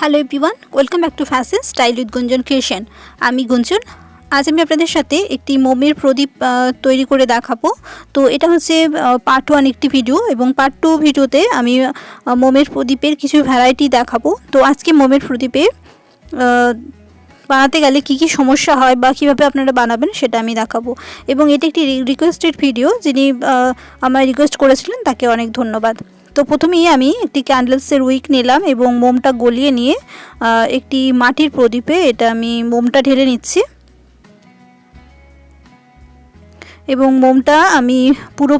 Hello everyone, welcome back to fashion style with গুঞ্জন creation. আমি গুঞ্জন। আজ আমি আপনাদের সাথে একটি মোমের প্রদীপ তৈরি করে দেখাবো। তো এটা হচ্ছে পার্ট 1 একটি ভিডিও, এবং পার্ট 2 ভিডিওতে আমি মোমের প্রদীপের কিছু ভ্যারাইটি দেখাবো। তো আজকে মোমের প্রদীপে বানাতে গেলে কী কী সমস্যা হয় বা কীভাবে আপনারা বানাবেন সেটা আমি দেখাবো। এবং এটি একটি রিকোয়েস্টেড ভিডিও, যিনি আমায় রিকোয়েস্ট করেছিলেন তাকে অনেক ধন্যবাদ। তো প্রথমেই আমি একটি ক্যান্ডেলসের উইক নিলাম এবং মোমটা গলিয়ে নিয়ে একটি মাটির প্রদীপে এটা আমি মোমটা ঢেলে নিচ্ছি। এবং মোমটা আমি পুরো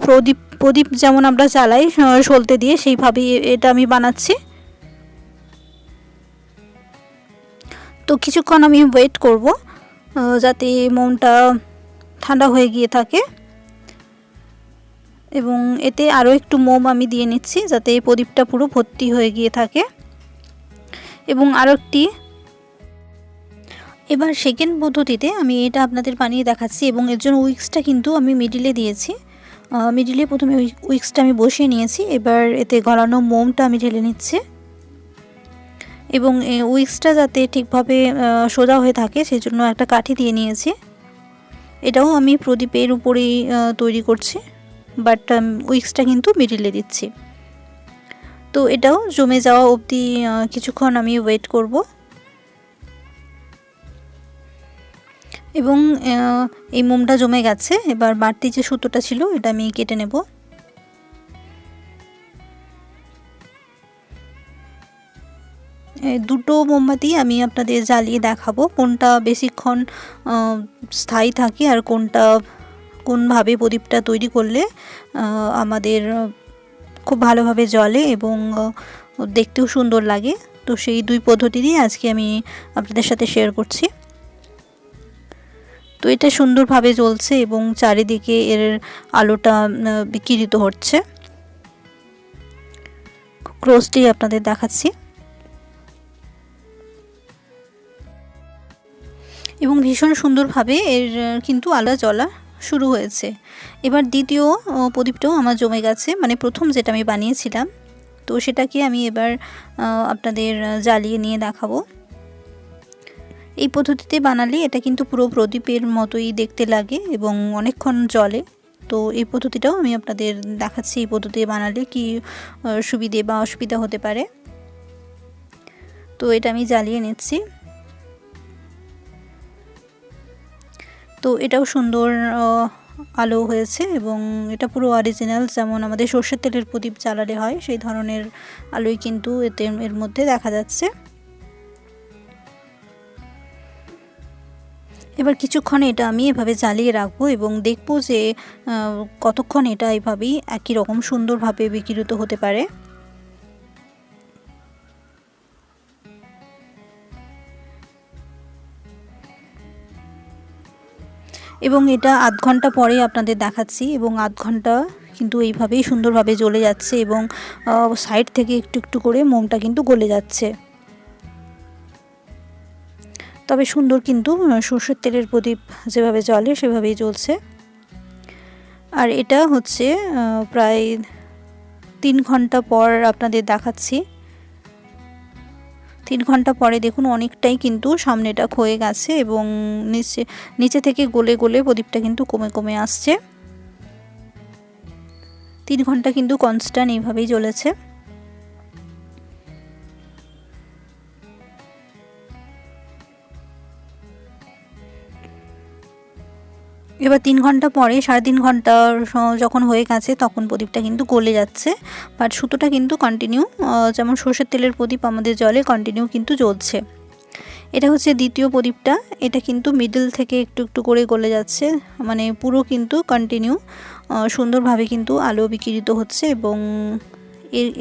প্রদীপ যেমন আমরা জ্বালাই সলতে দিয়ে সেইভাবেই এটা আমি বানাচ্ছি। তো কিছুক্ষণ আমি ওয়েট করব যাতে মোমটা ঠান্ডা হয়ে গিয়ে থাকে, এবং এতে আরও একটু মোম আমি দিয়ে নিচ্ছি যাতে প্রদীপটা পুরো ভর্তি হয়ে গিয়ে থাকে। এবং আরও একটি এবার সেকেন্ড পদ্ধতিতে আমি এটা আপনাদের বানিয়ে দেখাচ্ছি, এবং এর জন্য উইক্সটা কিন্তু আমি মিডিলে দিয়েছি। মিডিলে প্রথমে উইক্সটা আমি বসিয়ে নিয়েছি। এবার এতে গলানো মোমটা আমি ঢেলে নিচ্ছি, এবং উইক্সটা যাতে ঠিকভাবে সোজা হয়ে থাকে সেই জন্য একটা কাঠি দিয়ে নিয়েছি। এটাও আমি প্রদীপের উপরেই তৈরি করছি, বাট উইক্সটা কিন্তু মিডিলে দিচ্ছি। তো এটাও জমে যাওয়া অবধি কিছুক্ষণ আমি ওয়েট করব। এবং এই মোমটা জমে গেছে। এবার বাড়তি যে সুতোটা ছিল এটা আমি কেটে নেব। দুটো মোমবাতি আমি আপনাদের জ্বালিয়ে দেখাবো কোনটা বেশিক্ষণ স্থায়ী থাকে আর কোনভাবে প্রদীপটা তৈরি করলে আমাদের খুব ভালোভাবে জ্বলে এবং দেখতেও সুন্দর লাগে। তো সেই দুই পদ্ধতি দিয়ে আজকে আমি আপনাদের সাথে শেয়ার করছি। তো এটা সুন্দরভাবে জ্বলছে এবং চারিদিকে এর আলোটা বিকিরিত হচ্ছে। ক্লোজলি আপনাদের দেখাচ্ছি। এবং ভীষণ সুন্দরভাবে এর কিন্তু আলো জ্বলা শুরু হয়েছে। এবার দ্বিতীয় প্রদীপটাও আমার জমে গেছে, মানে প্রথম যেটা আমি বানিয়েছিলাম, তো সেটাকে আমি এবার আপনাদের জ্বালিয়ে নিয়ে দেখাবো। এই পদ্ধতিতে বানালে এটা কিন্তু পুরো প্রদীপের মতোই দেখতে লাগে এবং অনেকক্ষণ জ্বলে। তো এই পদ্ধতিটাও আমি আপনাদের দেখাচ্ছি, এই পদ্ধতিতে বানালে কি সুবিধে বা অসুবিধা হতে পারে। তো এটা আমি জ্বালিয়ে নিচ্ছি। তো এটাও সুন্দর আলো হয়েছে এবং এটা পুরো অরিজিনাল, যেমন আমাদের সর্ষের তেলের প্রদীপ জ্বালালে হয় সেই ধরনের আলোই কিন্তু এর মধ্যে দেখা যাচ্ছে। এবার কিছুক্ষণ এটা আমি এভাবে জ্বালিয়ে রাখবো এবং দেখবো যে কতক্ষণ এটা এভাবেই একই রকম সুন্দরভাবে বিকিরিত হতে পারে। এবং এটা আধ ঘন্টা পরে আপনাদের দেখাচ্ছি, এবং আধ ঘন্টা কিন্তু এইভাবেই সুন্দরভাবে জ্বলে যাচ্ছে এবং সাইড থেকে একটু একটু করে মোমটা কিন্তু গলে যাচ্ছে। তবে সুন্দর কিন্তু সর্ষের তেলের প্রদীপ যেভাবে জ্বলে সেভাবেই জ্বলছে। আর এটা হচ্ছে প্রায় 3 ঘন্টা পর আপনাদের দেখাচ্ছি। 3 ঘন্টা পরে দেখুন অনেকটাই কিন্তু সামনেটা ক্ষয়ে গেছে এবং নিচে থেকে গলে গলে প্রদীপটা কিন্তু কমে কমে আসছে। 3 ঘন্টা কিন্তু কনস্ট্যান্ট এইভাবেই জ্বলেছে। এবার 3 ঘন্টা পরে 3.5 ঘন্টা যখন হয়ে গেছে তখন প্রদীপটা কিন্তু গলে যাচ্ছে, বাট সুতোটা কিন্তু কন্টিনিউ, যেমন সর্ষের তেলের প্রদীপ আমাদের জলে কন্টিনিউ কিন্তু জ্বলছে। এটা হচ্ছে দ্বিতীয় প্রদীপটা। এটা কিন্তু মিডল থেকে একটু একটু করে গলে যাচ্ছে, মানে পুরো কিন্তু কন্টিনিউ সুন্দরভাবে কিন্তু আলো বিকিরিত হচ্ছে এবং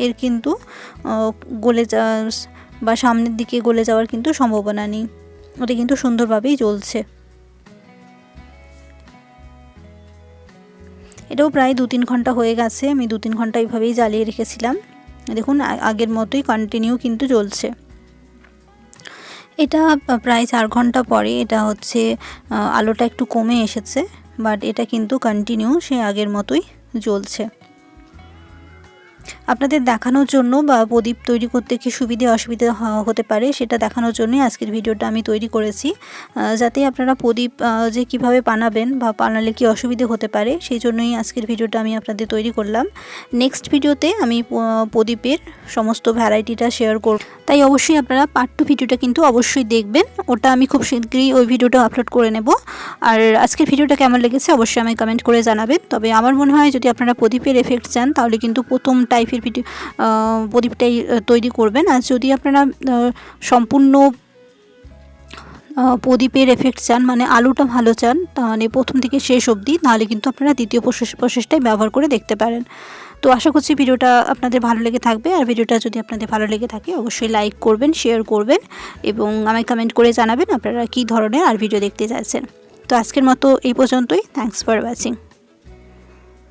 এর কিন্তু গলে যাওয়া বা সামনের দিকে গলে যাওয়ার কিন্তু সম্ভাবনা নেই। ওটা কিন্তু সুন্দরভাবেই জ্বলছে। এটাও প্রায় 2-3 ঘন্টা হয়ে গেছে। আমি 2-3 ঘন্টা এইভাবেই জ্বালিয়ে রেখেছিলাম। দেখুন আগের মতোই কন্টিনিউ কিন্তু জ্বলছে। এটা প্রায় 4 ঘন্টা পরে এটা হচ্ছে আলোটা একটু কমে এসেছে, বাট এটা কিন্তু কন্টিনিউ সে আগের মতোই জ্বলছে। আপনাদের দেখানোর জন্য বা প্রদীপ তৈরি করতে কি সুবিধে অসুবিধা হতে পারে সেটা দেখানোর জন্যই আজকের ভিডিওটা আমি তৈরি করেছি, যাতে আপনারা প্রদীপ যে কিভাবে বানাবেন বা বানালে কি অসুবিধে হতে পারে সেই জন্যই আজকের ভিডিওটা আমি আপনাদের তৈরি করলাম। নেক্সট ভিডিওতে আমি প্রদীপের সমস্ত ভ্যারাইটিটা শেয়ার করব, তাই অবশ্যই আপনারা পার্ট 2 ভিডিওটা কিন্তু অবশ্যই দেখবেন। ওটা আমি খুব শীঘ্রই ওই ভিডিওটা আপলোড করে নেব। আর আজকের ভিডিওটা কেমন লেগেছে অবশ্যই আমায় কমেন্ট করে জানাবেন। তবে আমার মনে হয় যদি আপনারা প্রদীপের এফেক্ট চান তাহলে কিন্তু প্রথম টাইপের প্রদীপটাই তৈরি করবেন। আর যদি আপনারা সম্পূর্ণ প্রদীপের এফেক্ট চান, মানে আলোটা ভালো চান, মানে প্রথম থেকে শেষ অবধি, তাহলে কিন্তু আপনারা দ্বিতীয় প্রসেসটাই ব্যবহার করে দেখতে পারেন। তো আশা করছি ভিডিওটা আপনাদের ভালো লেগে থাকবে। আর ভিডিওটা যদি আপনাদের ভালো লেগে থাকে অবশ্যই লাইক করবেন, শেয়ার করবেন এবং আমায় কমেন্ট করে জানাবেন আপনারা কী ধরনের আর ভিডিও দেখতে চাইছেন। তো আজকের মতো এই পর্যন্তই। Thanks for watching.